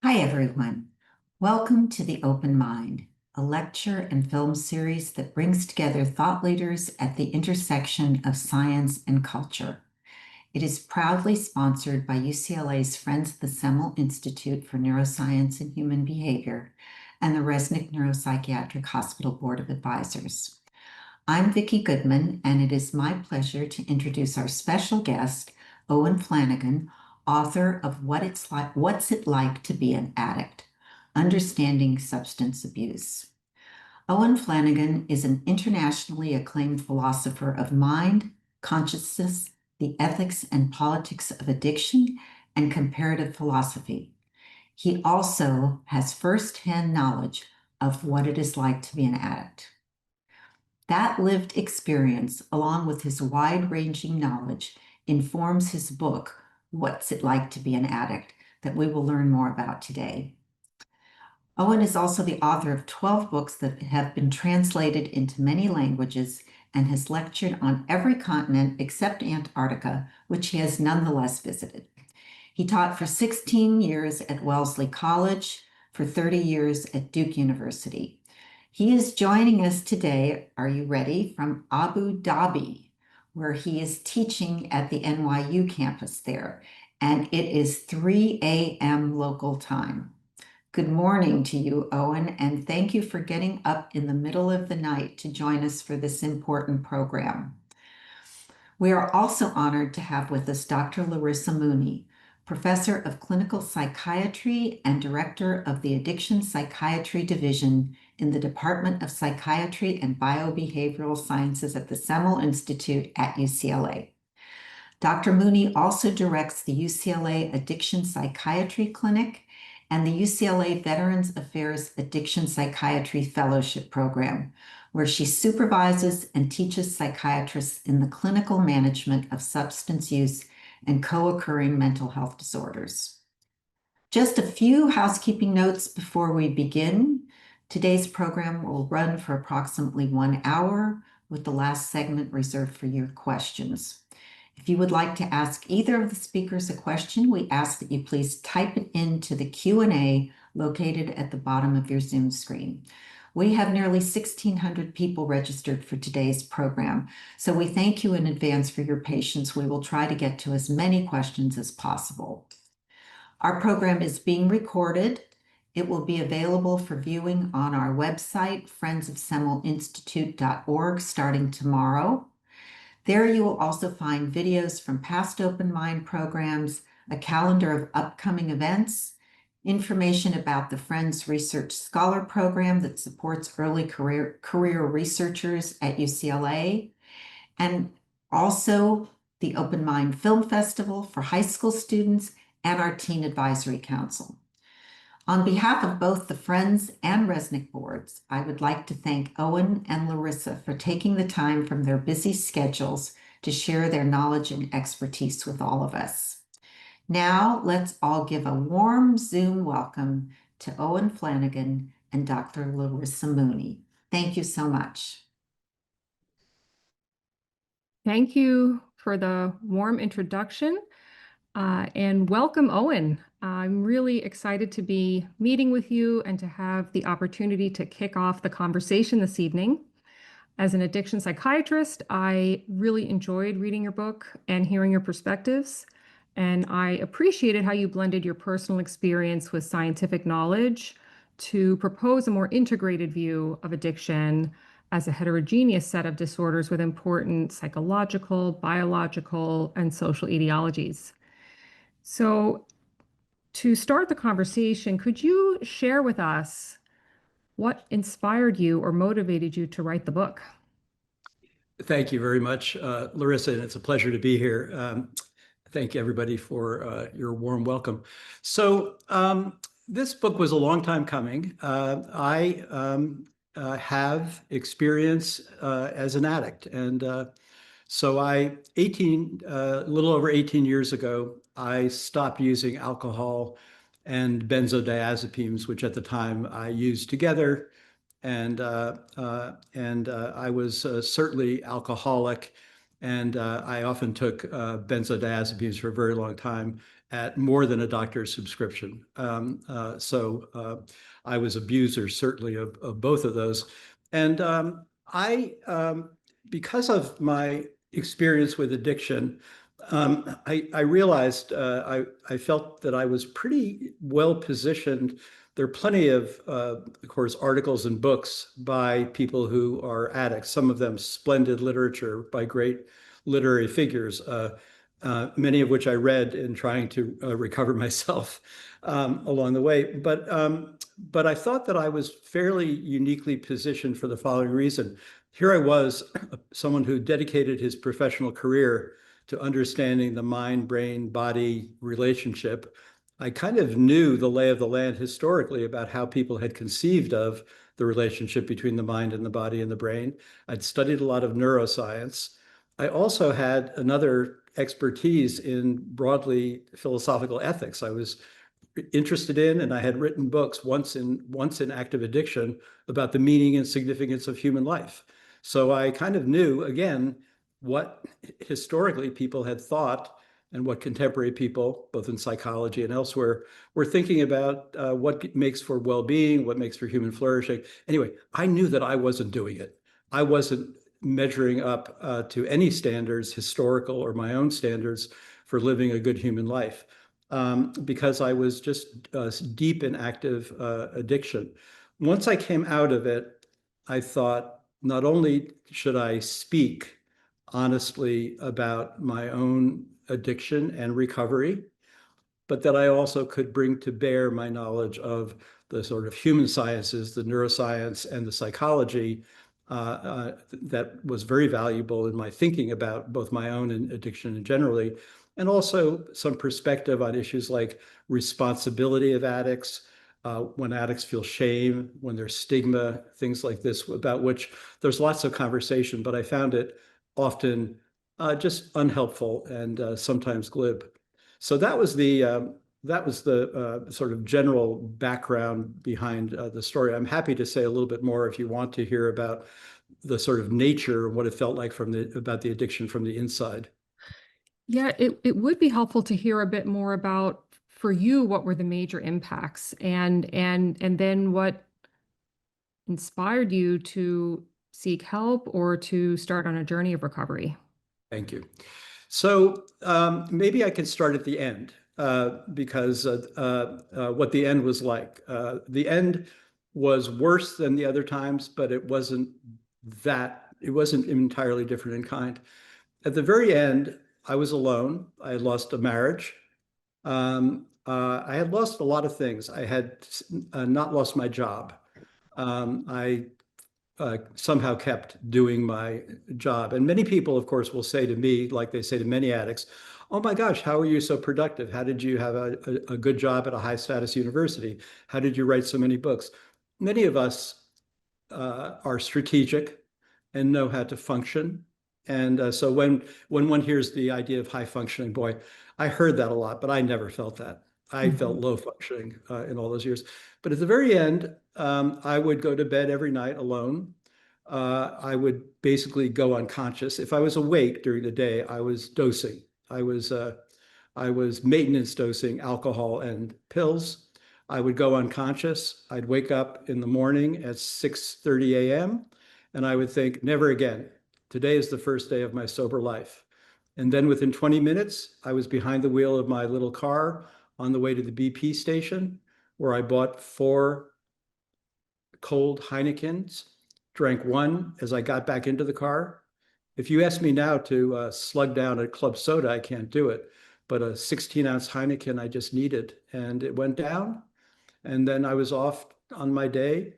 Hi, everyone. Welcome to The Open Mind, a lecture and film series that brings together thought leaders at the intersection of science and culture. It is proudly sponsored by UCLA's Friends of the Semel Institute for Neuroscience and Human Behavior and the Resnick Neuropsychiatric Hospital Board of Advisors. I'm Vicki Goodman, and it is my pleasure to introduce our special guest, Owen Flanagan, author of What's It Like to Be an Addict? Understanding Substance Abuse. Owen Flanagan is an internationally acclaimed philosopher of mind, consciousness, the ethics and politics of addiction, and comparative philosophy. He also has firsthand knowledge of what it is like to be an addict. That lived experience, along with his wide-ranging knowledge, informs his book, What's It Like to Be an Addict?, that we will learn more about today. Owen is also the author of 12 books that have been translated into many languages and has lectured on every continent except Antarctica, which he has nonetheless visited. He taught for 16 years at Wellesley College, for 30 years at Duke University. He is joining us today, are you ready, from Abu Dhabi, where he is teaching at the NYU campus there, and it is 3 a.m. local time. Good morning to you, Owen, and thank you for getting up in the middle of the night to join us for this important program. We are also honored to have with us Dr. Larissa Mooney, Professor of Clinical Psychiatry and Director of the Addiction Psychiatry Division in the Department of Psychiatry and Biobehavioral Sciences at the Semel Institute at UCLA. Dr. Mooney also directs the UCLA Addiction Psychiatry Clinic and the UCLA Veterans Affairs Addiction Psychiatry Fellowship Program, where she supervises and teaches psychiatrists in the clinical management of substance use and co-occurring mental health disorders. Just a few housekeeping notes before we begin. Today's program will run for approximately 1 hour, with the last segment reserved for your questions. If you would like to ask either of the speakers a question, we ask that you please type it into the Q&A located at the bottom of your Zoom screen. We have nearly 1,600 people registered for today's program, so we thank you in advance for your patience. We will try to get to as many questions as possible. Our program is being recorded. It will be available for viewing on our website, friendsofsemelinstitute.org, starting tomorrow. There you will also find videos from past Open Mind programs, a calendar of upcoming events, information about the Friends Research Scholar Program that supports early career researchers at UCLA, and also the Open Mind Film Festival for high school students and our Teen Advisory Council. On behalf of both the Friends and Resnick boards, I would like to thank Owen and Larissa for taking the time from their busy schedules to share their knowledge and expertise with all of us. Now, let's all give a warm Zoom welcome to Owen Flanagan and Dr. Larissa Mooney. Thank you so much. Thank you for the warm introduction. And welcome, Owen. I'm really excited to be meeting with you and to have the opportunity to kick off the conversation this evening. As an addiction psychiatrist, I really enjoyed reading your book and hearing your perspectives. And I appreciated how you blended your personal experience with scientific knowledge to propose a more integrated view of addiction as a heterogeneous set of disorders with important psychological, biological, and social etiologies. So to start the conversation, could you share with us what inspired you or motivated you to write the book? Thank you very much, Larissa, and it's a pleasure to be here. Thank you, everybody, for your warm welcome. So this book was a long time coming. I have experience as an addict, and so a little over 18 years ago, I stopped using alcohol and benzodiazepines, which at the time I used together, and I was certainly alcoholic And I often took benzodiazepines for a very long time at more than a doctor's subscription. I was abuser, certainly, of both of those. And because of my experience with addiction, I realized I felt that I was pretty well positioned. There are plenty of course, articles and books by people who are addicts, some of them splendid literature by great literary figures, many of which I read in trying to recover myself along the way. But I thought that I was fairly uniquely positioned for the following reason. Here I was, someone who dedicated his professional career to understanding the mind-brain-body relationship. I kind of knew the lay of the land historically about how people had conceived of the relationship between the mind and the body and the brain. I'd studied a lot of neuroscience. I also had another expertise in broadly philosophical ethics. I was interested in, and I had written books once in active addiction about the meaning and significance of human life. So I kind of knew, again, what historically people had thought and what contemporary people, both in psychology and elsewhere, were thinking about what makes for well-being, what makes for human flourishing. Anyway, I knew that I wasn't doing it. I wasn't measuring up to any standards, historical or my own standards, for living a good human life, because I was just deep in active addiction. Once I came out of it, I thought, not only should I speak honestly about my own addiction and recovery, but that I also could bring to bear my knowledge of the sort of human sciences, the neuroscience and the psychology that was very valuable in my thinking about both my own addiction and generally, and also some perspective on issues like responsibility of addicts, when addicts feel shame, when there's stigma, things like this, about which there's lots of conversation, but I found it often just unhelpful and sometimes glib. So that was the sort of general background behind the story. I'm happy to say a little bit more if you want to hear about the sort of nature of what it felt like about the addiction from the inside. Yeah, it would be helpful to hear a bit more about, for you, what were the major impacts, and then what inspired you to seek help or to start on a journey of recovery. Thank you. So maybe I can start at the end, because what the end was like. The end was worse than the other times, but it wasn't entirely different in kind. At the very end, I was alone. I had lost a marriage. I had lost a lot of things. I had not lost my job. I somehow kept doing my job. And many people, of course, will say to me, like they say to many addicts, oh my gosh, how are you so productive? How did you have a good job at a high status university? How did you write so many books? Many of us are strategic and know how to function. And so when one hears the idea of high functioning, boy, I heard that a lot, but I never felt that. I felt low functioning in all those years. But at the very end, I would go to bed every night alone. I would basically go unconscious. If I was awake during the day, I was dosing. I was maintenance dosing alcohol and pills. I would go unconscious. I'd wake up in the morning at 6:30 a.m. and I would think, never again. Today is the first day of my sober life. And then within 20 minutes, I was behind the wheel of my little car on the way to the BP station, where I bought 4 cold Heinekens, drank one as I got back into the car. If you ask me now to slug down a club soda, I can't do it. But a 16-ounce Heineken I just needed, and it went down. And then I was off on my day,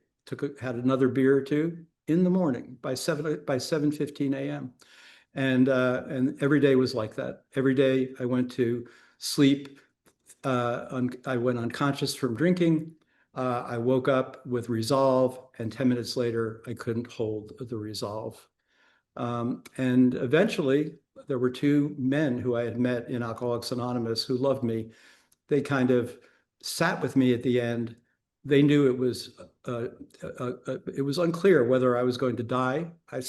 had another beer or two in the morning by 7:15 a.m. And every day was like that. Every day I went to sleep. I went unconscious from drinking. I woke up with resolve, and 10 minutes later, I couldn't hold the resolve. And eventually, there were 2 men who I had met in Alcoholics Anonymous who loved me. They kind of sat with me at the end they knew it was unclear whether I was going to die. I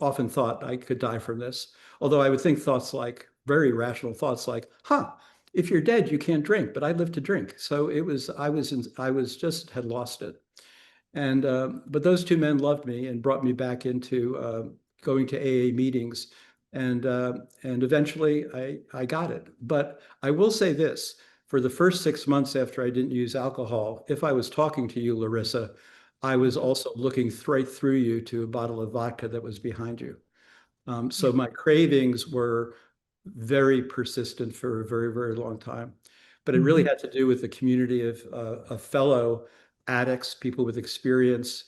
often thought I could die from this, although I would think thoughts like very rational thoughts like, huh, if you're dead, you can't drink, but I live to drink. So I was just had lost it. And but those two men loved me and brought me back into going to AA meetings, and eventually I got it. But I will say this: for the first 6 months after I didn't use alcohol, if I was talking to you, Larissa, I was also looking right through you to a bottle of vodka that was behind you. So my cravings were very persistent for a very, very long time. But it really had to do with the community of fellow addicts, people with experience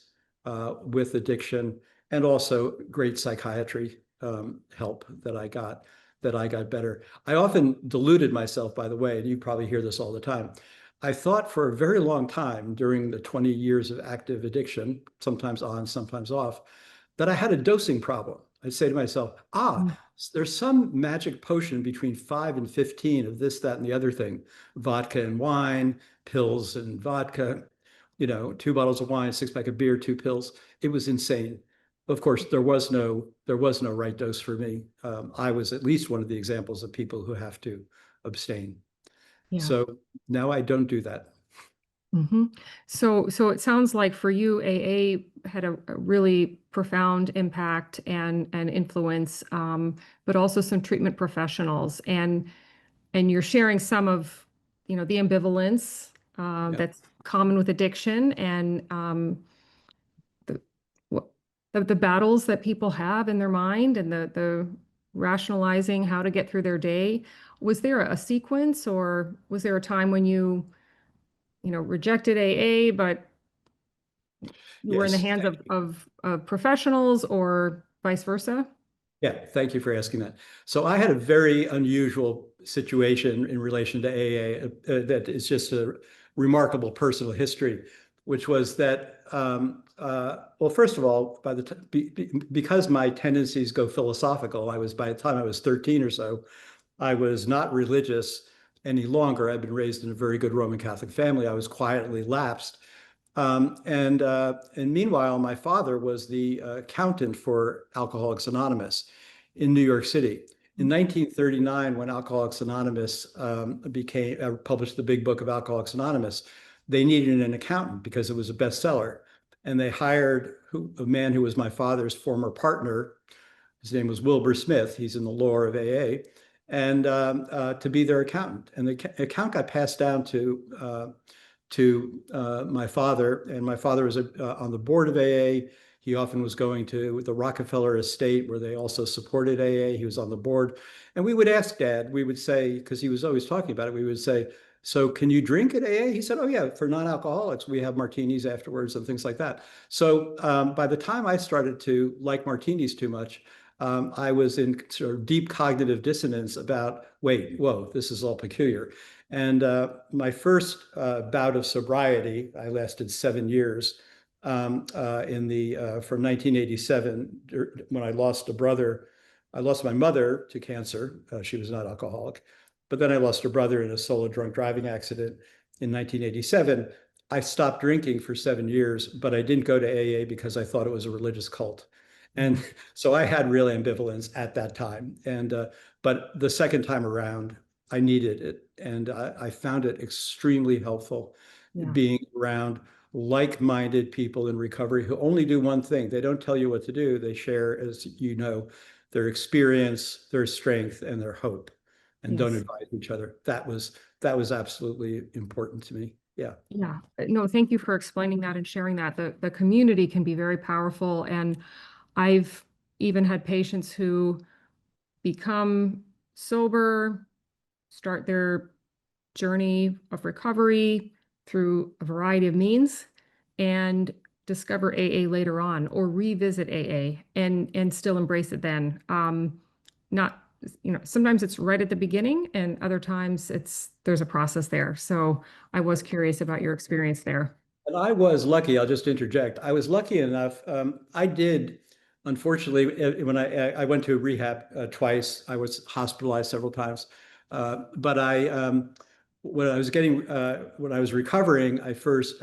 with addiction, and also great psychiatry help that I got better. I often deluded myself, by the way, and you probably hear this all the time. I thought for a very long time during the 20 years of active addiction, sometimes on, sometimes off, that I had a dosing problem. I'd say to myself, there's some magic potion between 5 and 15 of this, that, and the other thing, vodka and wine, pills and vodka, 2 bottles of wine, 6-pack of beer, 2 pills. It was insane. Of course, there was no right dose for me. I was at least one of the examples of people who have to abstain. Yeah. So now I don't do that. So it sounds like for you, AA had a really profound impact and influence, but also some treatment professionals, and you're sharing some of the ambivalence that's common with addiction, and the battles that people have in their mind, and the rationalizing how to get through their day. Was there a sequence, or was there a time when you rejected AA, but you were in the Yes. hands of professionals, or vice versa? Yeah, thank you for asking that. So I had a very unusual situation in relation to AA that is just a remarkable personal history, which was that, well, first of all, because my tendencies go philosophical, by the time I was 13 or so, I was not religious any longer. I'd been raised in a very good Roman Catholic family. I was quietly lapsed. And meanwhile, my father was the accountant for Alcoholics Anonymous in New York City. In 1939, when Alcoholics Anonymous published the big book of Alcoholics Anonymous, they needed an accountant because it was a bestseller. And they hired a man who was my father's former partner. His name was Wilbur Smith. He's in the lore of AA. And to be their accountant. And the account got passed down to my father, and my father was on the board of AA. He often was going to the Rockefeller estate where they also supported AA. He was on the board. And we would ask Dad, we would say, because he was always talking about it, we would say, so can you drink at AA? He said, oh yeah, for non-alcoholics, we have martinis afterwards and things like that. So by the time I started to like martinis too much, I was in sort of deep cognitive dissonance about, wait, whoa, this is all peculiar. And my first bout of sobriety, I lasted 7 years from 1987, when I lost a brother. I lost my mother to cancer. She was not alcoholic. But then I lost a brother in a solo drunk driving accident in 1987. I stopped drinking for 7 years, but I didn't go to AA because I thought it was a religious cult. And so I had real ambivalence at that time. But the second time around, I needed it. And I found it extremely helpful being around like-minded people in recovery who only do one thing. They don't tell you what to do. They share, as you know, their experience, their strength, and their hope, and don't advise each other. That was absolutely important to me. Yeah. Yeah. No, thank you for explaining that and sharing that. The community can be very powerful. And I've even had patients who become sober, start their journey of recovery through a variety of means, and discover AA later on, or revisit AA and still embrace it then. Not, sometimes it's right at the beginning, and other times there's a process there. So I was curious about your experience there. And I was lucky, I'll just interject. I was lucky enough. I did, unfortunately, when I went to rehab twice, I was hospitalized several times. But when I was when I was recovering, I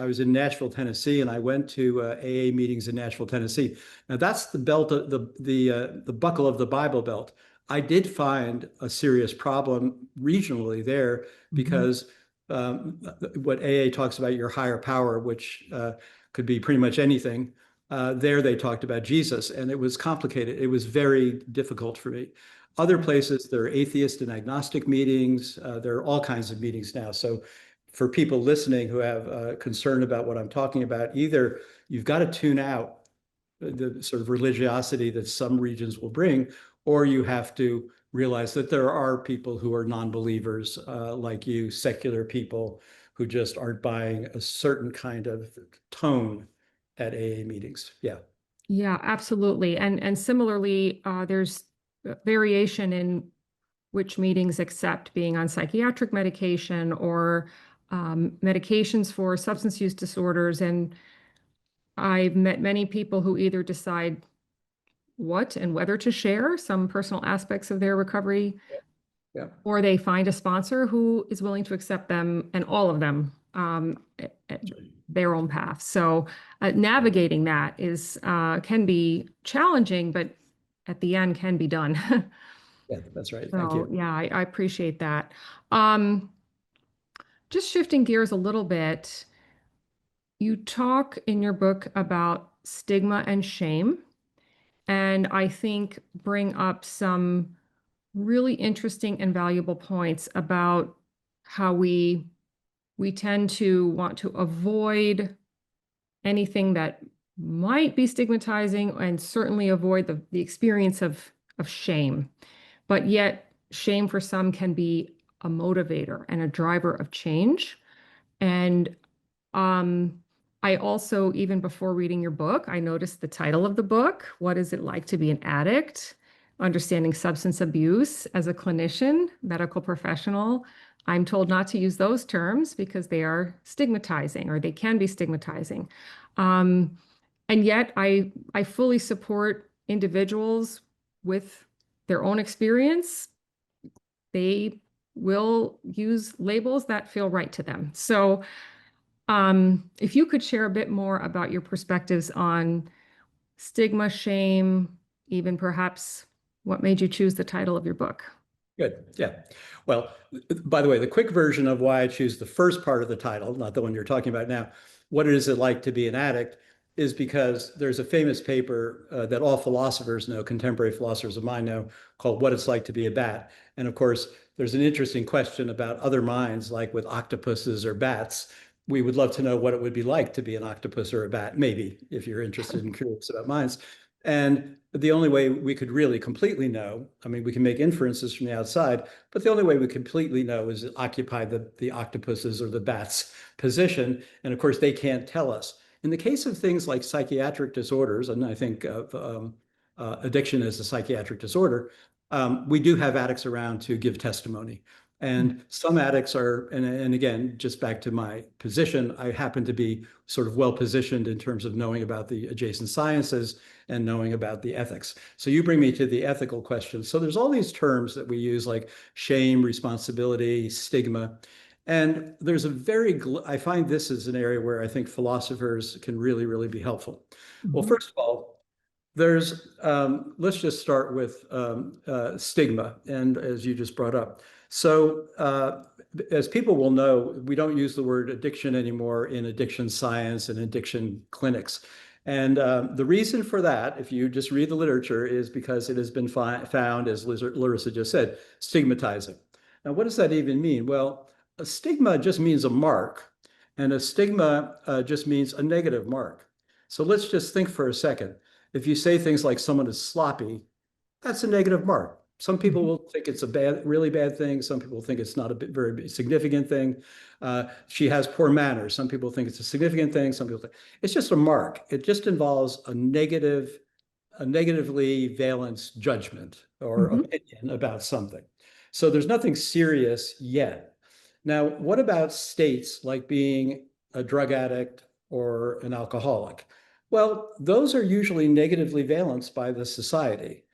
was in Nashville, Tennessee, and I went to AA meetings in Nashville, Tennessee. Now that's the belt of the buckle of the Bible Belt. I did find a serious problem regionally there because what AA talks about your higher power, which could be pretty much anything. There they talked about Jesus, and it was complicated. It was very difficult for me. Other places, there are atheist and agnostic meetings. There are all kinds of meetings now. So for people listening who have concern about what I'm talking about, either you've got to tune out the sort of religiosity that some regions will bring, or you have to realize that there are people who are non-believers like you, secular people who just aren't buying a certain kind of tone at AA meetings. Yeah. Yeah, absolutely. And similarly, there's variation in which meetings accept being on psychiatric medication or medications for substance use disorders. And I've met many people who either decide what and whether to share some personal aspects of their recovery, Yeah. or they find a sponsor who is willing to accept them and all of them at their own path. So navigating that is can be challenging, but at the end can be done. Yeah, that's right. Thank So you. yeah, I appreciate that. Um, just shifting gears a little bit, you talk in your book about stigma and shame, and I think bring up some really interesting and valuable points about how we tend to want to avoid anything that might be stigmatizing and certainly avoid the experience of shame. But yet, shame for some can be a motivator and a driver of change. And I also, even before reading your book, I noticed the title of the book, What is it like to be an addict? Understanding substance abuse as a clinician, medical professional. I'm told not to use those terms because they are stigmatizing or they can be stigmatizing. Um, and yet I fully support individuals with their own experience. They will use labels that feel right to them. So if you could share a bit more about your perspectives on stigma, shame, even perhaps what made you choose the title of your book. Good. Yeah. Well, by the way, the quick version of why I choose the first part of the title, not the one you're talking about now, what is it like to be an addict, is because there's a famous paper that all philosophers know, contemporary philosophers of mine know, called What It's Like to Be a Bat. And of course, there's an interesting question about other minds, like with octopuses or bats. We would love to know what it would be like to be an octopus or a bat, maybe, if you're interested and curious about minds. And the only way we could really completely know, I mean, we can make inferences from the outside, but the only way we completely know is occupy the octopus's or the bat's position. And of course, they can't tell us. In the case of things like psychiatric disorders, and I think of addiction as a psychiatric disorder, we do have addicts around to give testimony. And some addicts are, and again, just back to my position, I happen to be sort of well positioned in terms of knowing about the adjacent sciences and knowing about the ethics. So you bring me to the ethical questions. So there's all these terms that we use like shame, responsibility, stigma. And there's I find this is an area where I think philosophers can really, really be helpful. Well, first of all, let's just start with stigma, and as you just brought up. So as people will know, we don't use the word addiction anymore in addiction science and addiction clinics. And the reason for that, if you just read the literature, is because it has been found, as Larissa just said, stigmatizing. Now, what does that even mean? Well, a stigma just means a mark, and a stigma just means a negative mark. So let's just think for a second. If you say things like someone is sloppy, that's a negative mark. Some people will think it's a really bad thing. Some people think it's not a very significant thing. She has poor manners. Some people think it's a significant thing. Some people think it's just a mark. It just involves a negatively valenced judgment or opinion about something. So there's nothing serious yet. Now, what about states like being a drug addict or an alcoholic? Well, those are usually negatively valenced by the society.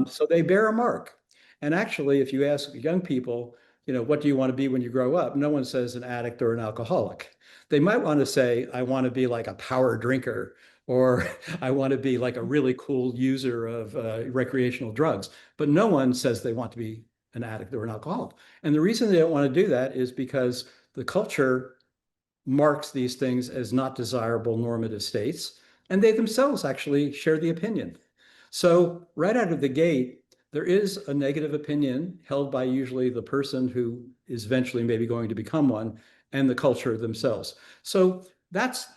So they bear a mark. And actually, if you ask young people, what do you want to be when you grow up? No one says an addict or an alcoholic. They might want to say, I want to be like a power drinker, or I want to be like a really cool user of recreational drugs. But no one says they want to be an addict or an alcoholic. And the reason they don't want to do that is because the culture marks these things as not desirable normative states, and they themselves actually share the opinion. So right out of the gate, there is a negative opinion held by usually the person who is eventually maybe going to become one, and the culture themselves. So that's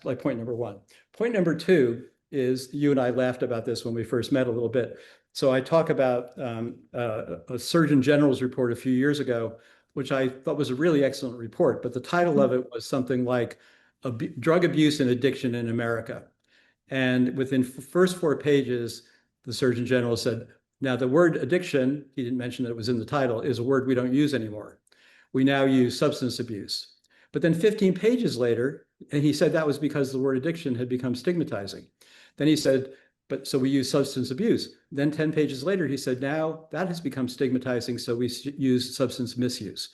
like point number one. Point number two is, you and I laughed about this when we first met a little bit. So I talk about a Surgeon General's report a few years ago, which I thought was a really excellent report, but the title of it was something like Drug Abuse and Addiction in America. And within the first 4 pages, the Surgeon General said, now the word addiction, he didn't mention that it was in the title, is a word we don't use anymore. We now use substance abuse. But then 15 pages later, and he said that was because the word addiction had become stigmatizing. Then he said, but so we use substance abuse. Then 10 pages later, he said, now that has become stigmatizing, so we use substance misuse.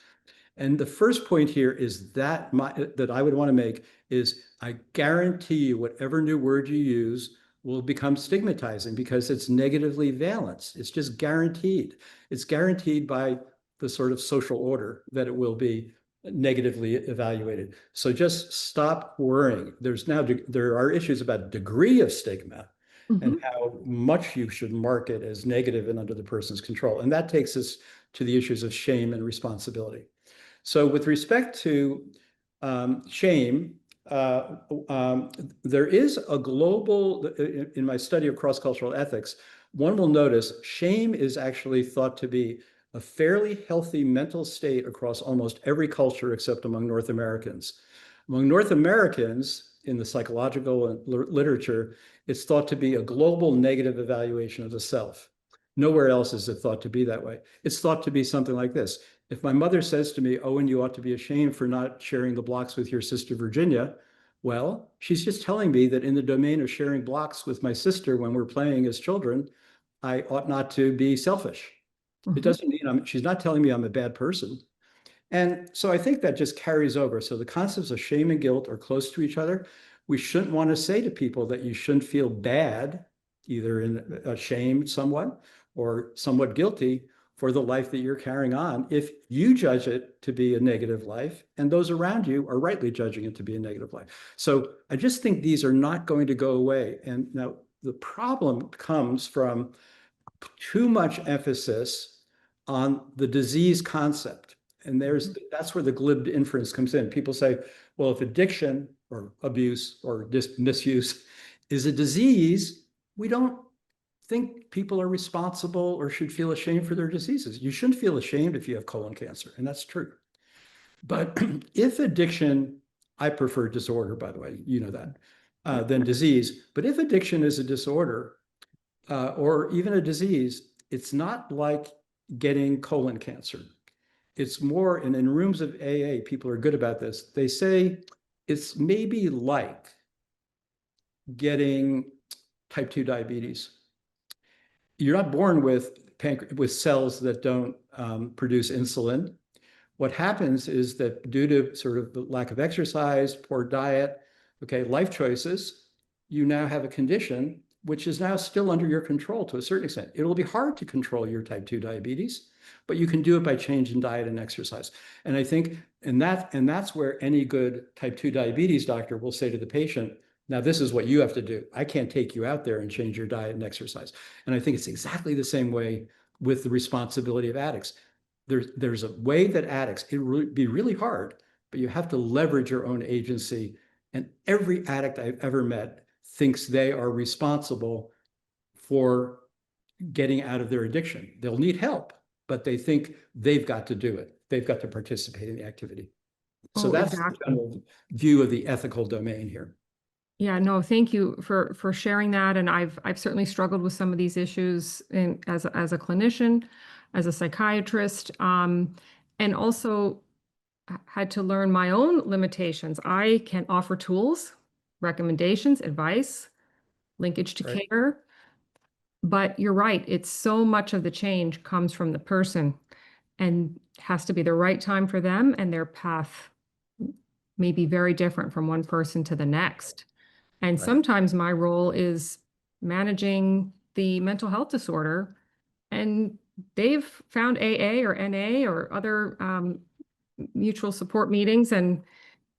And the first point here is that I would want to make is, I guarantee you whatever new word you use will become stigmatizing because it's negatively valenced. It's just guaranteed. It's guaranteed by the sort of social order that it will be negatively evaluated. So just stop worrying. There are issues about degree of stigma and how much you should mark it as negative and under the person's control. And that takes us to the issues of shame and responsibility. So with respect to shame, there is a global, in my study of cross-cultural ethics, one will notice shame is actually thought to be a fairly healthy mental state across almost every culture except among North Americans. Among North Americans, in the psychological literature, it's thought to be a global negative evaluation of the self. Nowhere else is it thought to be that way. It's thought to be something like this. If my mother says to me, Owen, you ought to be ashamed for not sharing the blocks with your sister Virginia, well, she's just telling me that in the domain of sharing blocks with my sister when we're playing as children, I ought not to be selfish. It doesn't mean she's not telling me I'm a bad person. And so I think that just carries over. So the concepts of shame and guilt are close to each other. We shouldn't want to say to people that you shouldn't feel bad, either ashamed somewhat or somewhat guilty for the life that you're carrying on, if you judge it to be a negative life and those around you are rightly judging it to be a negative life. So I just think these are not going to go away. And now the problem comes from too much emphasis on the disease concept. And that's where the glib inference comes in. People say, well, if addiction or abuse or misuse is a disease, we don't think people are responsible or should feel ashamed for their diseases. You shouldn't feel ashamed if you have colon cancer, and that's true. But if addiction, I prefer disorder, by the way, you know that, than disease. But if addiction is a disorder or even a disease, it's not like getting colon cancer. It's more, and in rooms of AA, people are good about this. They say it's maybe like getting type 2 diabetes. You're not born with cells that don't produce insulin. What happens is that due to sort of the lack of exercise, poor diet, life choices, you now have a condition which is now still under your control to a certain extent. It will be hard to control your type 2 diabetes, but you can do it by change in diet and exercise. And I think, and that's where any good type 2 diabetes doctor will say to the patient, now this is what you have to do. I can't take you out there and change your diet and exercise. And I think it's exactly the same way with the responsibility of addicts. There's a way that addicts, it would be really hard, but you have to leverage your own agency. And every addict I've ever met thinks they are responsible for getting out of their addiction. They'll need help, but they think they've got to do it. They've got to participate in the activity. So that's exactly the general view of the ethical domain here. Yeah, no, thank you for sharing that. And I've certainly struggled with some of these issues as a clinician, as a psychiatrist, and also had to learn my own limitations. I can offer tools, recommendations, advice, linkage to care. But you're right, it's so much of the change comes from the person. and has to be the right time for them, and their path may be very different from one person to the next. And Right. sometimes my role is managing the mental health disorder, and they've found AA or NA or other mutual support meetings, and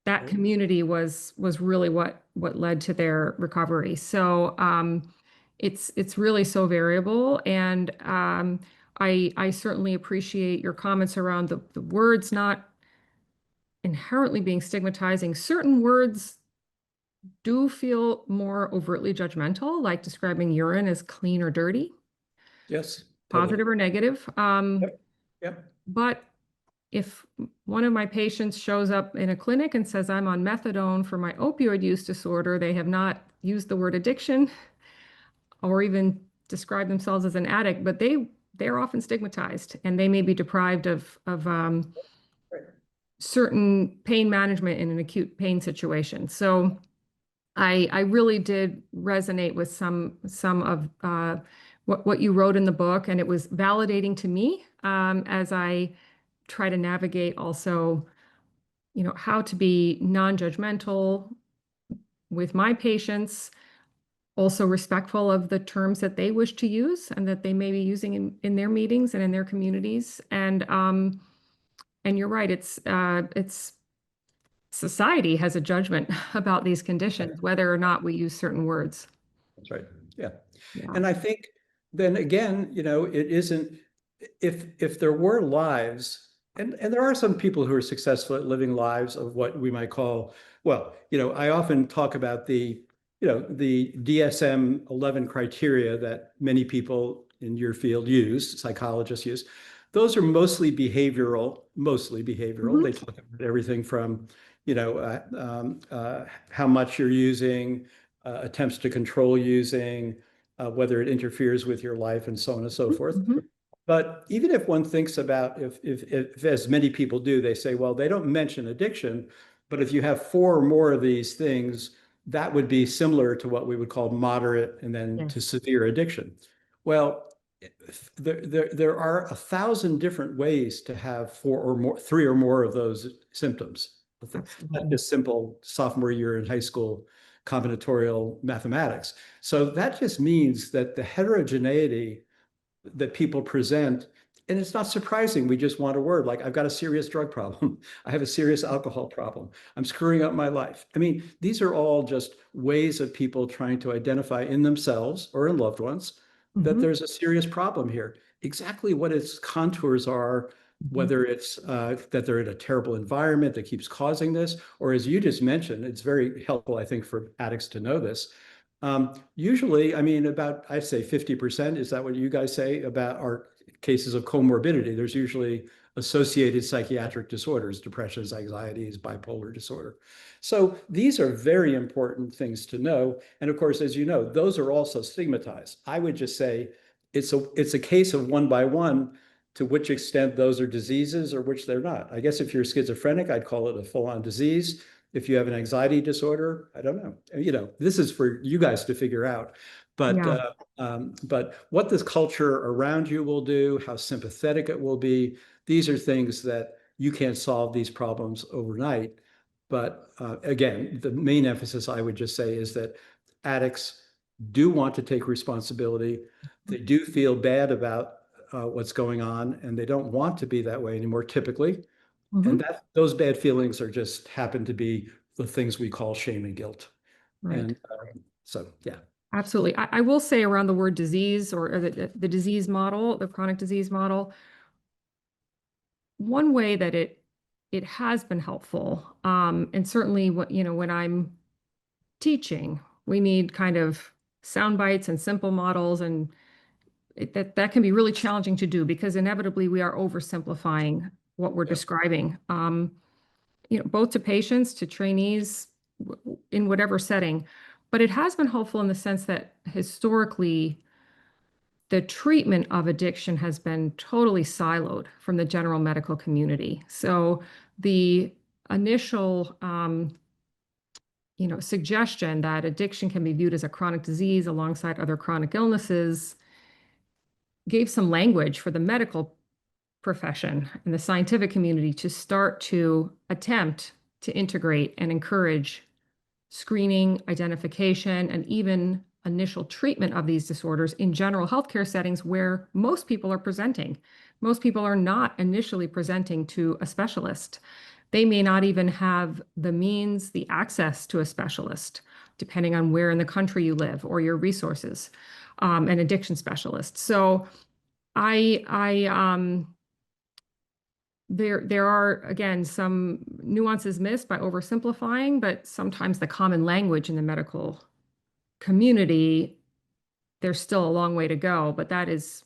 that Right. community was really what led to their recovery. So it's really so variable, and I certainly appreciate your comments around the words not inherently being stigmatizing. Certain words do feel more overtly judgmental, like describing urine as clean or dirty, Yes, totally. positive or negative. Yep. Yep. But if one of my patients shows up in a clinic and says, I'm on methadone for my opioid use disorder, they have not used the word addiction or even describe themselves as an addict, but they're often stigmatized, and they may be deprived of Right. certain pain management in an acute pain situation. So I really did resonate with some of what you wrote in the book, and it was validating to me as I try to navigate also, how to be non-judgmental with my patients, also respectful of the terms that they wish to use and that they may be using in their meetings and in their communities. And you're right, it's society has a judgment about these conditions, whether or not we use certain words. That's right. Yeah. Yeah. And I think then again, it isn't, if there were lives, and there are some people who are successful at living lives of what we might call, well, I often talk about the DSM-11 criteria that many people in your field use, psychologists use. Those are mostly behavioral. Mhm. They talk about everything from, how much you're using, attempts to control using, whether it interferes with your life, and so on and so forth. Mhm. But even if one thinks about, if as many people do, they say, well, they don't mention addiction, but if you have 4 or more of these things, that would be similar to what we would call moderate and then to Yes. severe addiction. Well, there are 1,000 different ways to have 4 or more, 3 or more of those symptoms. Not Absolutely. just simple sophomore year in high school combinatorial mathematics. So that just means that the heterogeneity that people present, and it's not surprising, we just want a word like, I've got a serious drug problem. I have a serious alcohol problem. I'm screwing up my life. I mean, these are all just ways of people trying to identify in themselves or in loved ones that Mhm. there's a serious problem here. Exactly what its contours are, Mhm. whether it's that they're in a terrible environment that keeps causing this, or as you just mentioned, it's very helpful, I think, for addicts to know this. Usually, I mean, about, I'd say 50%, is that what you guys say about our cases of comorbidity? There's usually associated psychiatric disorders, depressions, anxieties, bipolar disorder. So these are very important things to know. And of course, as you know, those are also stigmatized. I would just say it's a case of one by one to which extent those are diseases or which they're not. I guess if you're schizophrenic, I'd call it a full-on disease. If you have an anxiety disorder, I don't know. This is for you guys to figure out. But Yeah. but what this culture around you will do, how sympathetic it will be, these are things that you can't solve these problems overnight. But again, the main emphasis I would just say is that addicts do want to take responsibility. They do feel bad about what's going on, and they don't want to be that way anymore, typically. And Mhm. that those bad feelings are just happen to be the things we call shame and guilt. Right. And so, yeah. Absolutely. I will say around the word disease or the disease model, the chronic disease model, one way that it has been helpful, and certainly when I'm teaching, we need kind of sound bites and simple models, and that can be really challenging to do because inevitably we are oversimplifying what we're Yep. describing, both to patients, to trainees, in whatever setting. But it has been helpful in the sense that historically, the treatment of addiction has been totally siloed from the general medical community. So the initial suggestion that addiction can be viewed as a chronic disease alongside other chronic illnesses gave some language for the medical profession and the scientific community to start to attempt to integrate and encourage screening, identification, and even initial treatment of these disorders in general healthcare settings where most people are presenting. Most people are not initially presenting to a specialist. They may not even have the means, the access to a specialist, depending on where in the country you live or your resources, an addiction specialist. So there are, again, some nuances missed by oversimplifying, but sometimes the common language in the medical community, there's still a long way to go, but that is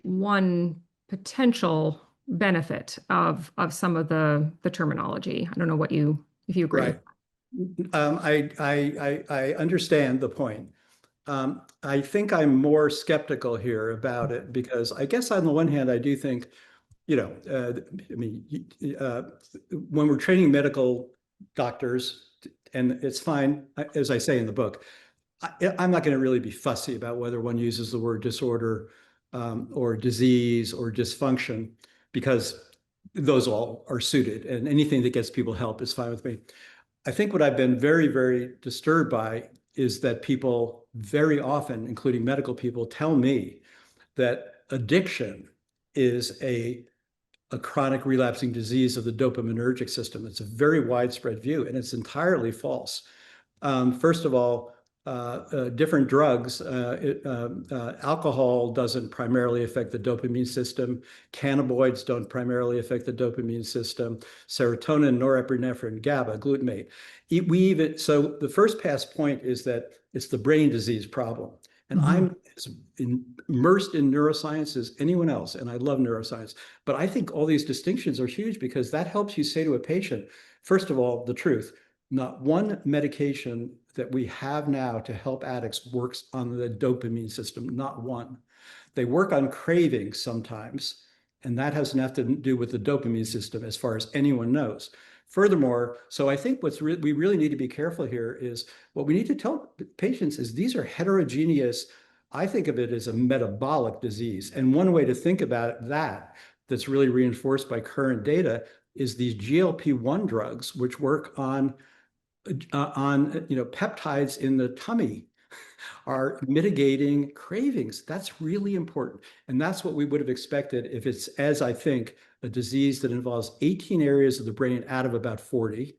one potential benefit of some of the terminology. I don't know if you agree. Right. I understand the point. I think I'm more skeptical here about it because I guess on the one hand, I do think, I mean, when we're training medical doctors, and it's fine, as I say in the book, I'm not going to really be fussy about whether one uses the word disorder or disease or dysfunction, because those all are suited, and anything that gets people help is fine with me. I think what I've been very, very disturbed by is that people very often, including medical people, tell me that addiction is a chronic relapsing disease of the dopaminergic system. It's a very widespread view, and it's entirely false. First of all, different drugs, alcohol doesn't primarily affect the dopamine system. Cannabinoids don't primarily affect the dopamine system. Serotonin, norepinephrine, GABA, glutamate. So the first pass point is that it's the brain disease problem. And I'm as immersed in neuroscience as anyone else, and I love neuroscience. But I think all these distinctions are huge because that helps you say to a patient, first of all, the truth. Not one medication that we have now to help addicts works on the dopamine system, not one. They work on cravings sometimes, and that has nothing to do with the dopamine system as far as anyone knows. Furthermore, so I think we really need to be careful here is what we need to tell patients is these are heterogeneous. I think of it as a metabolic disease. And one way to think about that's really reinforced by current data is these GLP-1 drugs, which work on peptides in the tummy, are mitigating cravings. That's really important. And that's what we would have expected if it's, as I think, a disease that involves 18 areas of the brain out of about 40,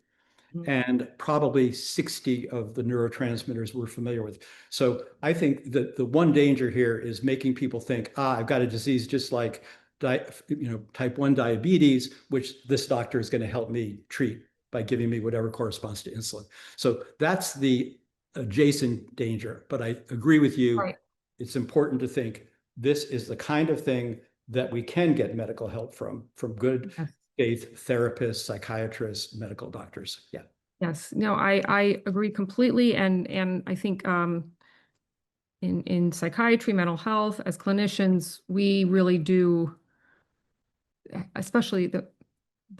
and probably 60 of the neurotransmitters we're familiar with. So I think that the one danger here is making people think, I've got a disease just like type 1 diabetes, which this doctor is going to help me treat by giving me whatever corresponds to insulin. So that's the adjacent danger. But I agree with you. Right. It's important to think this is the kind of thing that we can get medical help from good faith therapists, psychiatrists, medical doctors. Yeah. Yes. No, I agree completely. And I think in psychiatry, mental health, as clinicians, we really do, especially the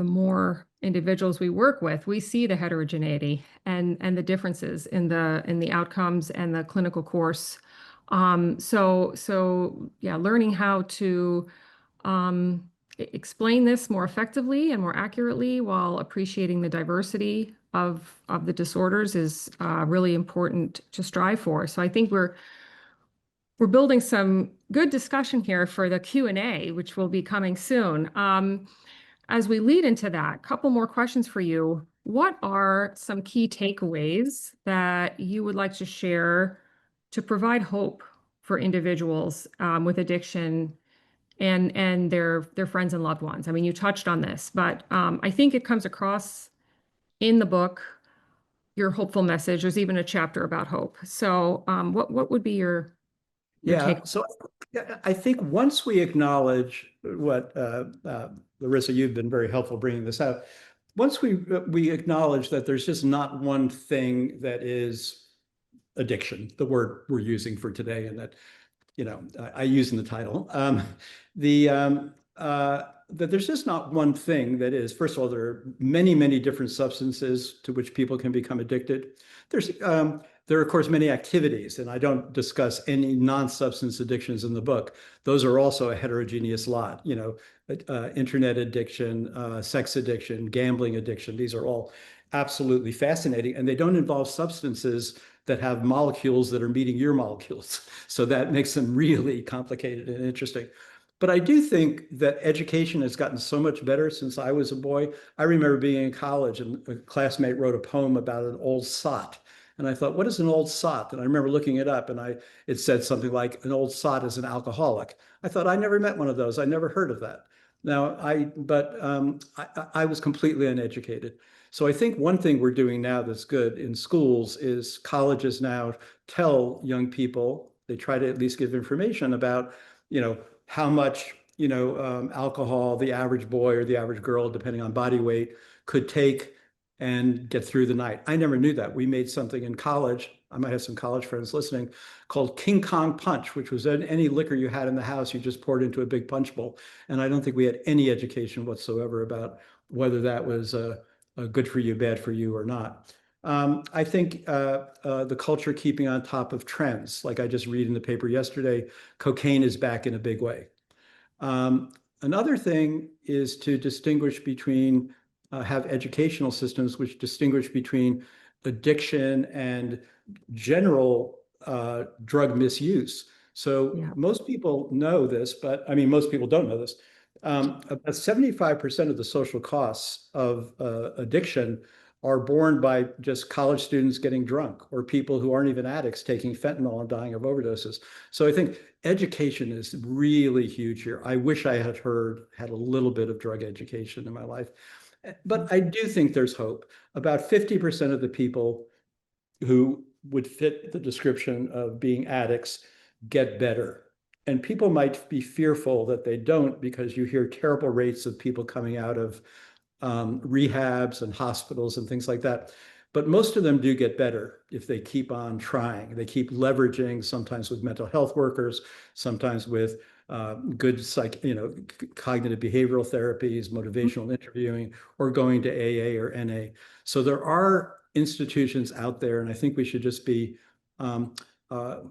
more individuals we work with, we see the heterogeneity and the differences in the outcomes and the clinical course. So yeah, learning how to explain this more effectively and more accurately while appreciating the diversity of the disorders is really important to strive for. So I think we're building some good discussion here for the Q&A, which will be coming soon. As we lead into that, a couple more questions for you. What are some key takeaways that you would like to share to provide hope for individuals with addiction and their friends and loved ones? I mean, you touched on this, but I think it comes across in the book, your hopeful message. There's even a chapter about hope. So what would be your take? So I think once we acknowledge what Larissa, you've been very helpful bringing this out. Once we acknowledge that there's just not one thing that is addiction, the word we're using for today, and that I use in the title. that there's just not one thing that is. First of all, there are many, many different substances to which people can become addicted. There are, of course, many activities, and I don't discuss any non-substance addictions in the book. Those are also a heterogeneous lot, internet addiction, sex addiction, gambling addiction. These are all absolutely fascinating, and they don't involve substances that have molecules that are meeting your molecules. So that makes them really complicated and interesting. But I do think that education has gotten so much better since I was a boy. I remember being in college and a classmate wrote a poem about an old sot. And I thought, what is an old sot? And I remember looking it up, and it said something like an old sot is an alcoholic. I thought, I never met one of those. I never heard of that. Now, I was completely uneducated. So I think one thing we're doing now that's good in schools is colleges now tell young people, they try to at least give information about, how much, alcohol the average boy or the average girl, depending on body weight, could take and get through the night. I never knew that. We made something in college, I might have some college friends listening, called King Kong Punch, which was any liquor you had in the house, you just poured into a big punch bowl. And I don't think we had any education whatsoever about whether that was good for you, bad for you, or not. I think the culture keeping on top of trends, like I just read in the paper yesterday, cocaine is back in a big way. Another thing is to distinguish between, have educational systems which distinguish between addiction and general drug misuse. So most people know this, but I mean, most people don't know this. About 75% of the social costs of addiction are borne by just college students getting drunk, or people who aren't even addicts taking fentanyl and dying of overdoses. So I think education is really huge here. I wish I had a little bit of drug education in my life. But I do think there's hope. About 50% of the people who would fit the description of being addicts get better. And people might be fearful that they don't, because you hear terrible rates of people coming out of rehabs and hospitals and things like that. But most of them do get better if they keep on trying. They keep leveraging, sometimes with mental health workers, sometimes with good cognitive behavioral therapies, motivational interviewing, or going to AA or NA. So there are institutions out there, and I think we should just be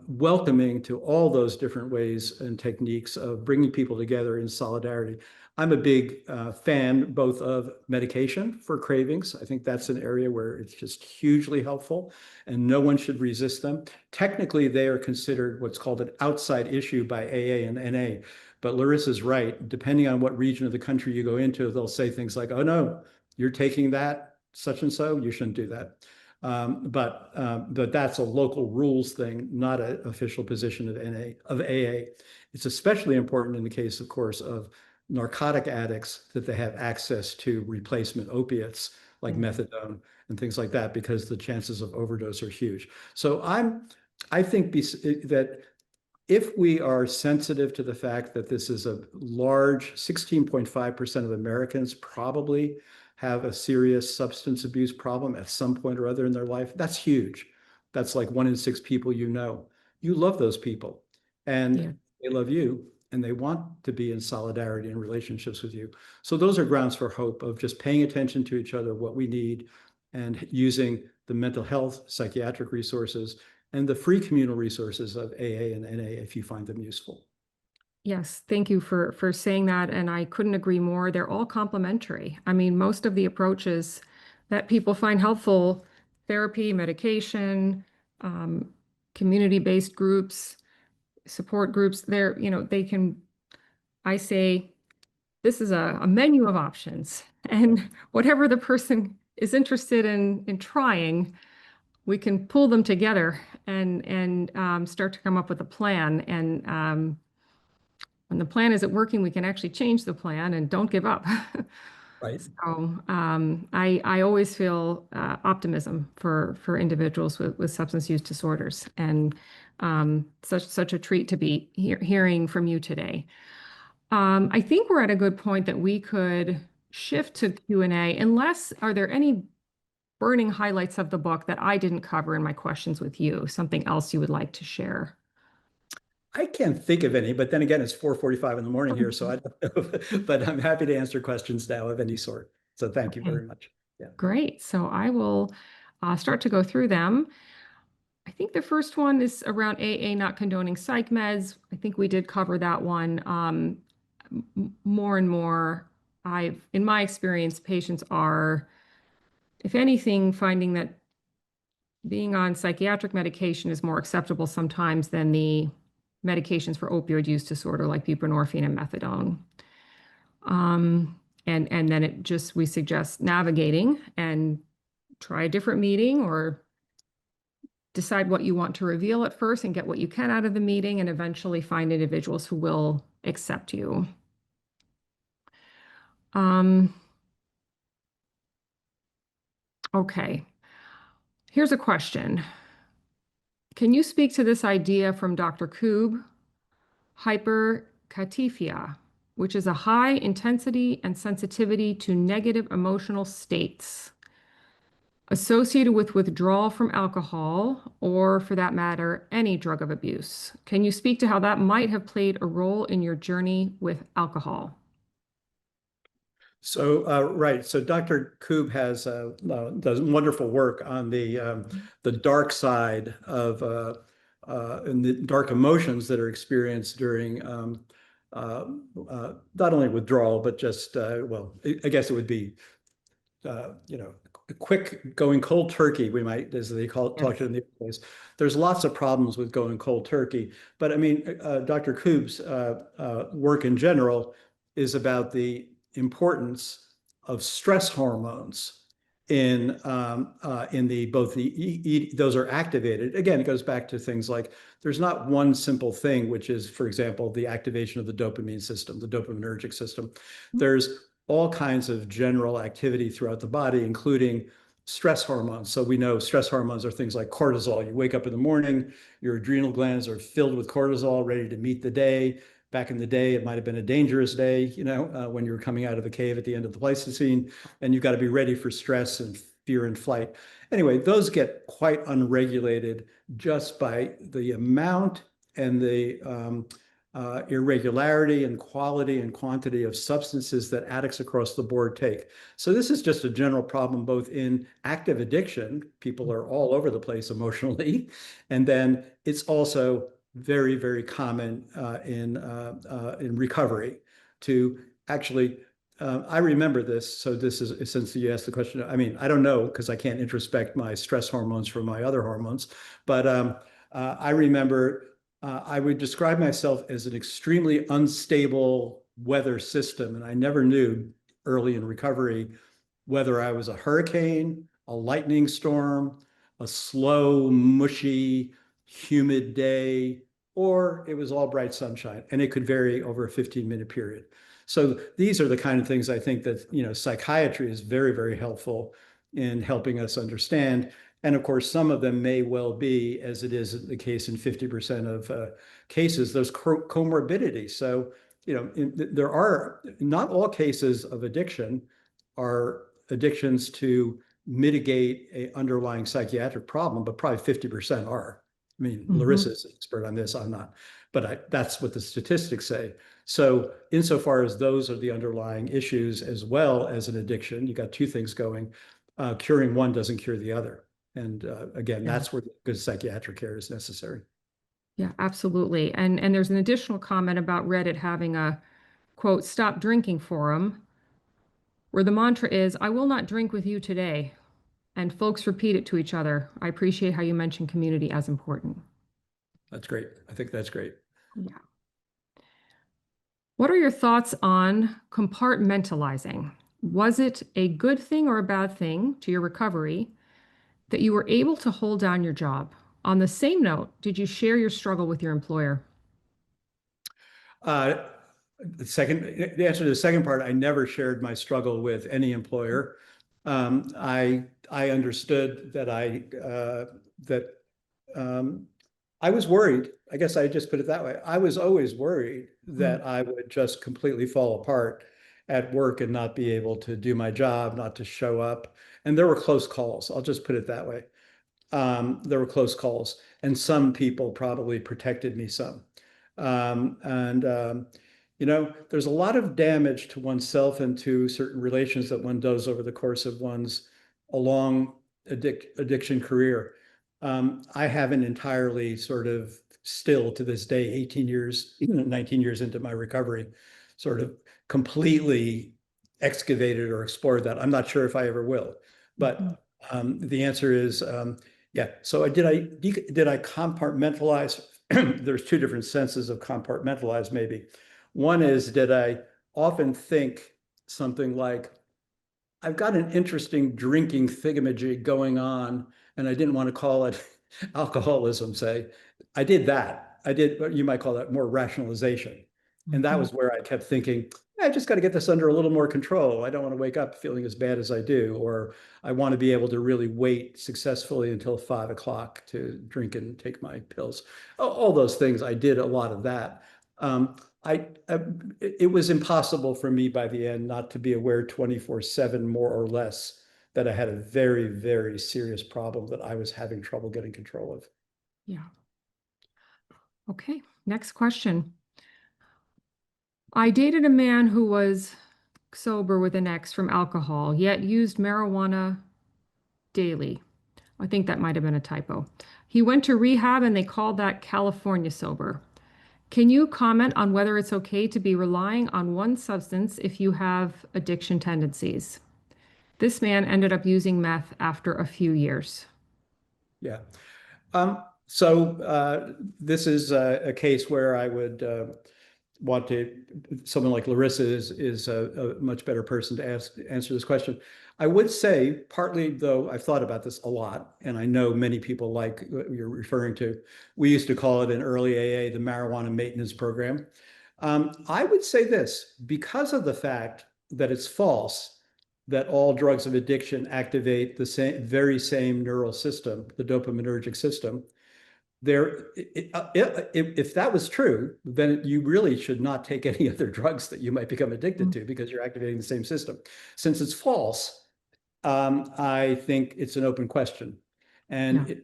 welcoming to all those different ways and techniques of bringing people together in solidarity. I'm a big fan both of medication for cravings. I think that's an area where it's just hugely helpful, and no one should resist them. Technically, they are considered what's called an outside issue by AA and NA. But Larissa's right. Depending on what region of the country you go into, they'll say things like, oh, no, you're taking that, such and so, you shouldn't do that. But that's a local rules thing, not an official position of AA. It's especially important in the case, of course, of narcotic addicts, that they have access to replacement opiates like methadone and things like that, because the chances of overdose are huge. So I think that if we are sensitive to the fact that this is a large 16.5% of Americans probably have a serious substance abuse problem at some point or other in their life, that's huge. That's like 1 in 6 people you know. You love those people, and they love you, and they want to be in solidarity and relationships with you. So those are grounds for hope, of just paying attention to each other, what we need, and using the mental health, psychiatric resources, and the free communal resources of AA and NA if you find them useful. Yes, thank you for saying that. And I couldn't agree more. They're all complementary. I mean, most of the approaches that people find helpful, therapy, medication, community-based groups, support groups, I say, this is a menu of options. And whatever the person is interested in trying, we can pull them together and start to come up with a plan. And when the plan isn't working, we can actually change the plan, and don't give up. Right. So I always feel optimism for individuals with substance use disorders, and such a treat to be hearing from you today. I think we're at a good point that we could shift to Q&A, unless, are there any burning highlights of the book that I didn't cover in my questions with you? Something else you would like to share? I can't think of any, but then again, it's 4:45 in the morning here, so I don't know. But I'm happy to answer questions now of any sort. So thank you Okay, very much. Yeah. great. So I will start to go through them. I think the first one is around AA not condoning psych meds. I think we did cover that one. More and more, in my experience, patients are, if anything, finding that being on psychiatric medication is more acceptable sometimes than the medications for opioid use disorder like buprenorphine and methadone. And then we suggest navigating and try a different meeting or decide what you want to reveal at first and get what you can out of the meeting and eventually find individuals who will accept you. Okay, here's a question. Can you speak to this idea from Dr. Koob, hyperkatifia, which is a high intensity and sensitivity to negative emotional states associated with withdrawal from alcohol, or for that matter, any drug of abuse? Can you speak to how that might have played a role in your journey with alcohol? So right, so Dr. Koob has does wonderful work on the dark side of and the dark emotions that are experienced during not only withdrawal but just well, I guess it would be you know, quick going cold turkey, we might, as they call it, talk to it in the place. There's lots of problems with going cold turkey, but I mean, Dr. Koob's work in general is about the importance of stress hormones in the both those are activated. Again, it goes back to things like there's not one simple thing, which is, for example, the activation of the dopamine system, the dopaminergic system. There's all kinds of general activity throughout the body, including stress hormones. So we know stress hormones are things like cortisol. You wake up in the morning, your adrenal glands are filled with cortisol, ready to meet the day. Back in the day, it might have been a dangerous day, when you were coming out of a cave at the end of the Pleistocene, and you've got to be ready for stress and fear and flight. Anyway, those get quite unregulated just by the amount and the irregularity and quality and quantity of substances that addicts across the board take. So this is just a general problem, both in active addiction, people are all over the place emotionally, and then it's also very, very common in recovery to actually, I remember this, so this is, since you asked the question, I mean, I don't know, because I can't introspect my stress hormones from my other hormones, but I remember I would describe myself as an extremely unstable weather system, and I never knew early in recovery whether I was a hurricane, a lightning storm, a slow, mushy, humid day, or it was all bright sunshine, and it could vary over a 15-minute period. So these are the kind of things I think that, psychiatry is very, very helpful in helping us understand. And of course, some of them may well be, as it is the case in 50% of cases, those comorbidities. So, there are not all cases of addiction are addictions to mitigate an underlying psychiatric problem, but probably 50% are. I mean, Larissa is an expert on this, I'm not, but that's what the statistics say. So insofar as those are the underlying issues as well as an addiction, you got two things going. Curing one doesn't cure the other. And again, that's where good psychiatric care is necessary. Yeah, absolutely. And there's an additional comment about Reddit having a, quote, stop drinking forum, where the mantra is, I will not drink with you today. And folks repeat it to each other. I appreciate how you mentioned community as important. That's great. I think that's great. Yeah. What are your thoughts on compartmentalizing? Was it a good thing or a bad thing to your recovery that you were able to hold down your job? On the same note, did you share your struggle with your employer? The answer to the second part, I never shared my struggle with any employer. I understood that I was worried. I guess I just put it that way. I was always worried that I would just completely fall apart at work and not be able to do my job, not to show up. And there were close calls. I'll just put it that way. There were close calls, and some people probably protected me some. There's a lot of damage to oneself and to certain relations that one does over the course of one's a long addiction career. I haven't entirely sort of still to this day, 18 years, 19 years into my recovery, sort of completely excavated or explored that. I'm not sure if I ever will, but the answer is, yeah. So did I compartmentalize? There's two different senses of compartmentalize, maybe. One is, did I often think something like, I've got an interesting drinking thingamajig going on, and I didn't want to call it alcoholism, say. I did that. I did what you might call that more rationalization. And that was where I kept thinking, I just got to get this under a little more control. I don't want to wake up feeling as bad as I do, or I want to be able to really wait successfully until 5 o'clock to drink and take my pills. All those things, I did a lot of that. It was impossible for me by the end not to be aware 24/7, more or less, that I had a very, very serious problem that I was having trouble getting control of. Yeah. Okay, next question. I dated a man who was sober with an ex from alcohol, yet used marijuana daily. I think that might have been a typo. He went to rehab and they called that California sober. Can you comment on whether it's okay to be relying on one substance if you have addiction tendencies? This man ended up using meth after a few years. Yeah. This is a case where I would want to, someone like Larissa is a much better person to answer this question. I would say, partly though, I've thought about this a lot, and I know many people like what you're referring to. We used to call it in early AA the marijuana maintenance program. I would say this, because of the fact that it's false that all drugs of addiction activate the very same neural system, the dopaminergic system. If that was true, then you really should not take any other drugs that you might become addicted to, because you're activating the same system. Since it's false, I think it's an open question, and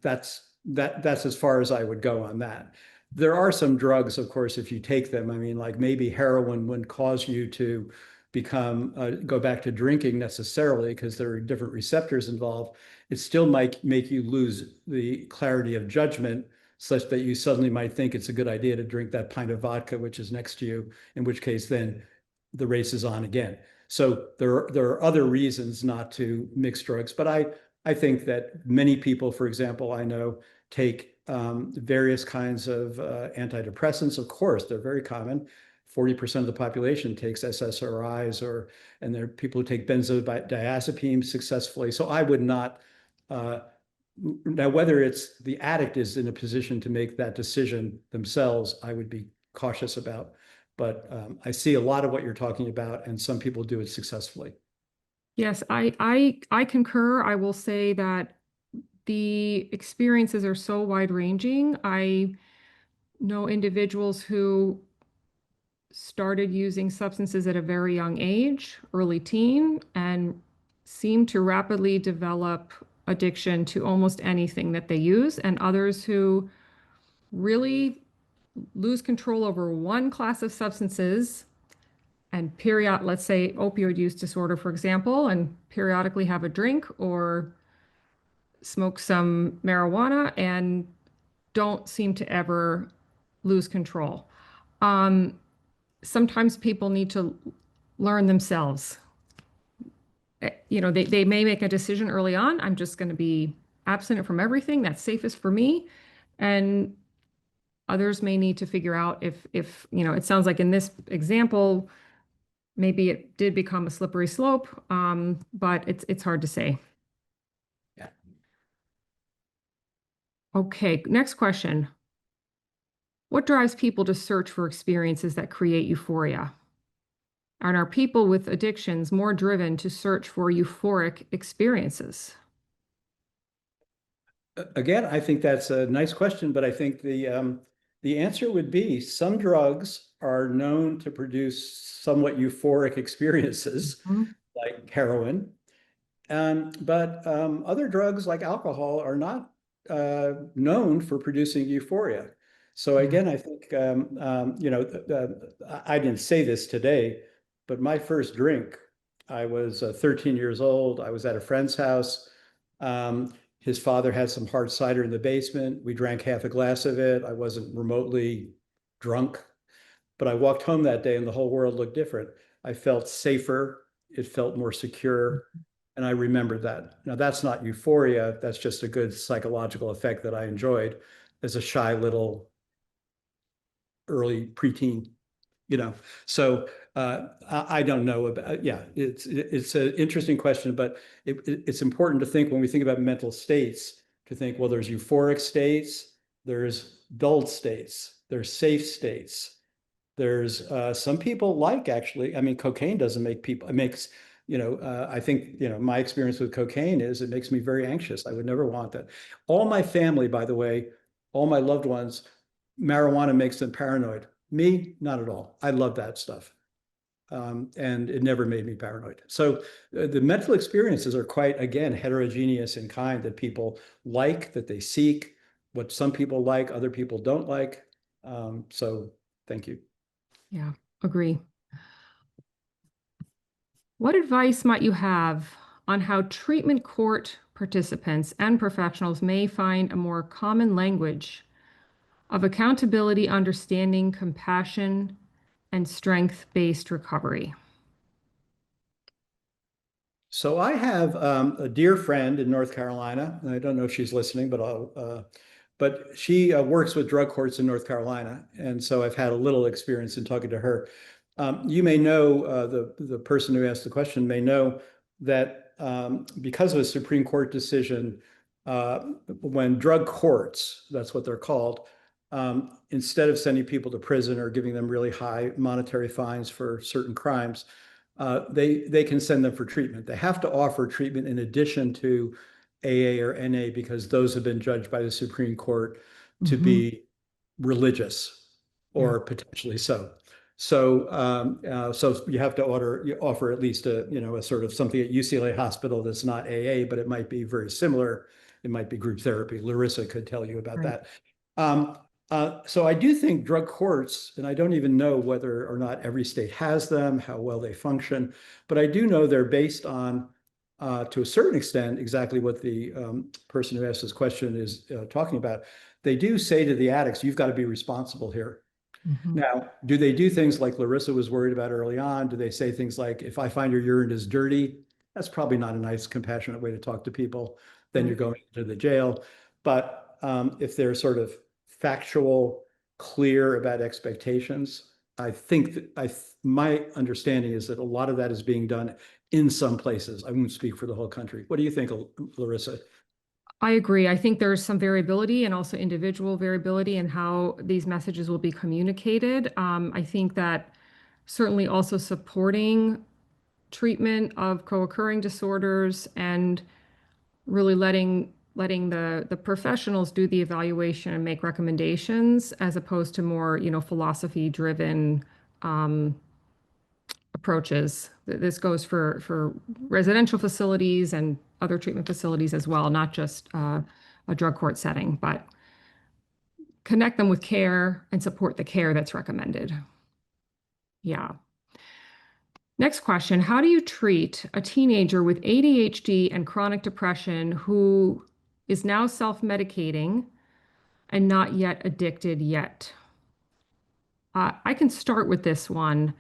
that's as far as I would go on that. There are some drugs, of course, if you take them, I mean, like maybe heroin wouldn't cause you to go back to drinking necessarily, because there are different receptors involved. It still might make you lose the clarity of judgment, such that you suddenly might think it's a good idea to drink that pint of vodka which is next to you, in which case then the race is on again. So there are other reasons not to mix drugs, but I think that many people, for example, I know, take various kinds of antidepressants. Of course, they're very common. 40% of the population takes SSRIs, and there are people who take benzodiazepines successfully. So I would not, now whether it's the addict is in a position to make that decision themselves, I would be cautious about. But I see a lot of what you're talking about, and some people do it successfully. Yes, I concur. I will say that the experiences are so wide-ranging. I know individuals who started using substances at a very young age, early teen, and seem to rapidly develop addiction to almost anything that they use, and others who really lose control over one class of substances and let's say opioid use disorder, for example, and periodically have a drink or smoke some marijuana and don't seem to ever lose control. Sometimes people need to learn themselves. They may make a decision early on, I'm just going to be abstinent from everything, that's safest for me. And others may need to figure out if it sounds like in this example, maybe it did become a slippery slope, but it's hard to say. Yeah. Okay, next question. What drives people to search for experiences that create euphoria? And are people with addictions more driven to search for euphoric experiences? Again, I think that's a nice question, but I think the answer would be some drugs are known to produce somewhat euphoric experiences, like heroin. But other drugs like alcohol are not known for producing euphoria. So Yeah. again, I think, I didn't say this today, but my first drink, I was 13 years old. I was at a friend's house. His father had some hard cider in the basement. We drank half a glass of it. I wasn't remotely drunk, but I walked home that day and the whole world looked different. I felt safer. It felt more secure. And I remembered that. Now, that's not euphoria. That's just a good psychological effect that I enjoyed as a shy little early preteen, you know. So I don't know about, yeah, it's an interesting question, but it's important to think when we think about mental states, to think, well, there's euphoric states, there's dulled states, there's safe states. There's some people like, actually, I mean, cocaine doesn't make people, it makes, I think, my experience with cocaine is it makes me very anxious. I would never want that. All my family, by the way, all my loved ones, marijuana makes them paranoid. Me, not at all. I love that stuff. And it never made me paranoid. So the mental experiences are quite, again, heterogeneous in kind, that people like, that they seek, what some people like, other people don't like. So thank you. Yeah, agree. What advice might you have on how treatment court participants and professionals may find a more common language of accountability, understanding, compassion, and strength-based recovery? So I have a dear friend in North Carolina, and I don't know if she's listening, but she works with drug courts in North Carolina, and so I've had a little experience in talking to her. You may know, the person who asked the question may know that because of a Supreme Court decision, when drug courts, that's what they're called, instead of sending people to prison or giving them really high monetary fines for certain crimes, they can send them for treatment. They have to offer treatment in addition to AA or NA, because those have been judged by the Supreme Court to be religious or potentially so. So you have to offer at least a sort of something at UCLA Hospital that's not AA, but it might be very similar. It might be group therapy. Larissa could tell you about that. So I do think drug courts, and I don't even know whether or not every state has them, how well they function, but I do know they're based on, to a certain extent, exactly what the person who asked this question is talking about. They do say to the addicts, you've got to be responsible here. Now, do they do things like Larissa was worried about early on? Do they say things like, if I find your urine is dirty, that's probably not a nice, compassionate way to talk to people. Then you're going to the jail. But if they're sort of factual, clear about expectations, I think that my understanding is that a lot of that is being done in some places. I won't speak for the whole country. What do you think, Larissa? I agree. I think there's some variability and also individual variability in how these messages will be communicated. I think that certainly also supporting treatment of co-occurring disorders and really letting the professionals do the evaluation and make recommendations, as opposed to more, philosophy-driven approaches. This goes for residential facilities and other treatment facilities as well, not just a drug court setting, but connect them with care and support the care that's recommended. Yeah. Next question. How do you treat a teenager with ADHD and chronic depression who is now self-medicating and not yet addicted yet? I can start with this one.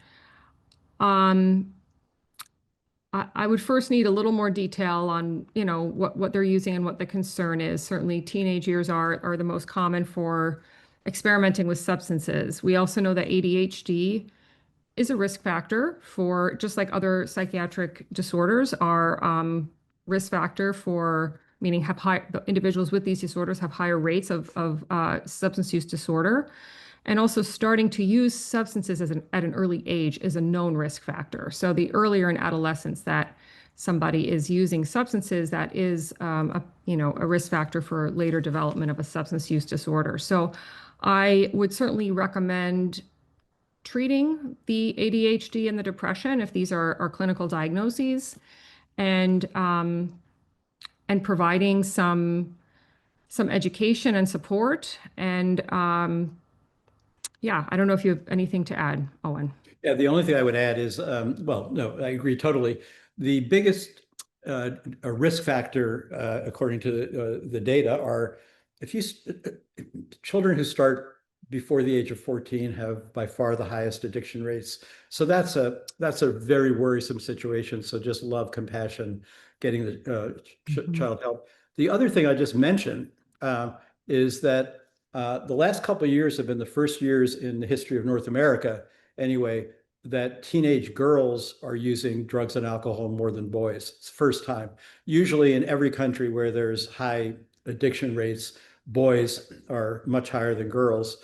I would first need a little more detail on, what they're using and what the concern is. Certainly, teenage years are the most common for experimenting with substances. We also know that ADHD is a risk factor for, just like other psychiatric disorders are risk factor for, meaning the individuals with these disorders have higher rates of substance use disorder. And also starting to use substances at an early age is a known risk factor. So the earlier in adolescence that somebody is using substances, that is a risk factor for later development of a substance use disorder. So I would certainly recommend treating the ADHD and the depression if these are clinical diagnoses, and providing some education and support, and Yeah, I don't know if you have anything to add, Owen. Yeah, the only thing I would add is, well, no, I agree totally. The biggest a risk factor, according to the data, are if you children who start before the age of 14 have by far the highest addiction rates. So that's a very worrisome situation. So just love, compassion, getting the child help. The other thing I just mentioned is that the last couple of years have been the first years in the history of North America, anyway, that teenage girls are using drugs and alcohol more than boys. It's the first time. Usually in every country where there's high addiction rates, boys are much higher than girls.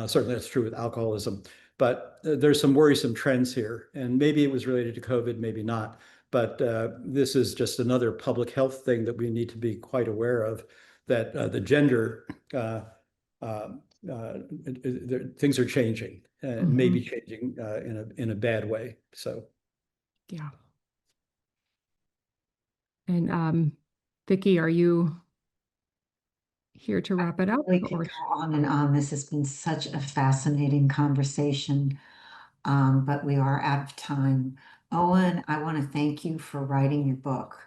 Certainly that's true with alcoholism. But there's some worrisome trends here. And maybe it was related to COVID, maybe not. But this is just another public health thing that we need to be quite aware of, that the gender things are changing and maybe changing in a bad way. So, yeah. And Vicki, are you here to wrap it up? We could go on and on. This has been such a fascinating conversation, but we are out of time. Owen, I want to thank you for writing your book,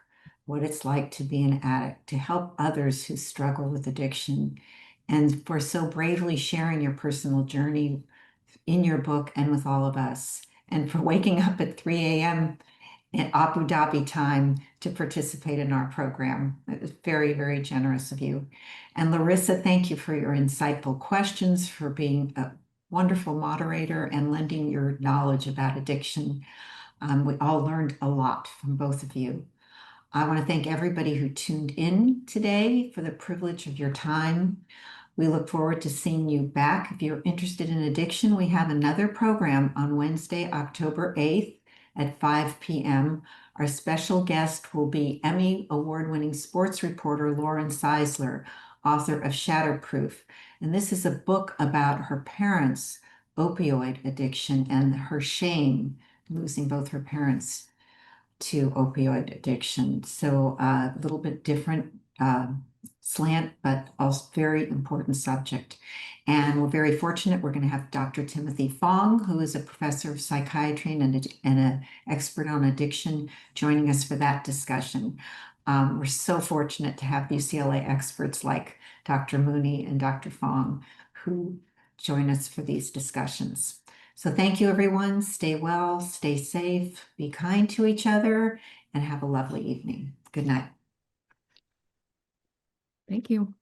What It's Like to Be an Addict, to help others who struggle with addiction, and for so bravely sharing your personal journey in your book and with all of us, and for waking up at 3 a.m. in Abu Dhabi time to participate in our program. It was very, very generous of you. And Larissa, thank you for your insightful questions, for being a wonderful moderator and lending your knowledge about addiction. We all learned a lot from both of you. I want to thank everybody who tuned in today for the privilege of your time. We look forward to seeing you back. If you're interested in addiction, we have another program on Wednesday, October 8th at 5 p.m. Our special guest will be Emmy award-winning sports reporter Lauren Seisler, author of Shatterproof. And this is a book about her parents' opioid addiction and her shame, losing both her parents to opioid addiction. So a little bit different slant, but also very important subject. And we're very fortunate. We're going to have Dr. Timothy Fong, who is a professor of psychiatry and an expert on addiction, joining us for that discussion. We're so fortunate to have UCLA experts like Dr. Mooney and Dr. Fong who join us for these discussions. So thank you, everyone. Stay well, stay safe, be kind to each other, and have a lovely evening. Good night. Thank you.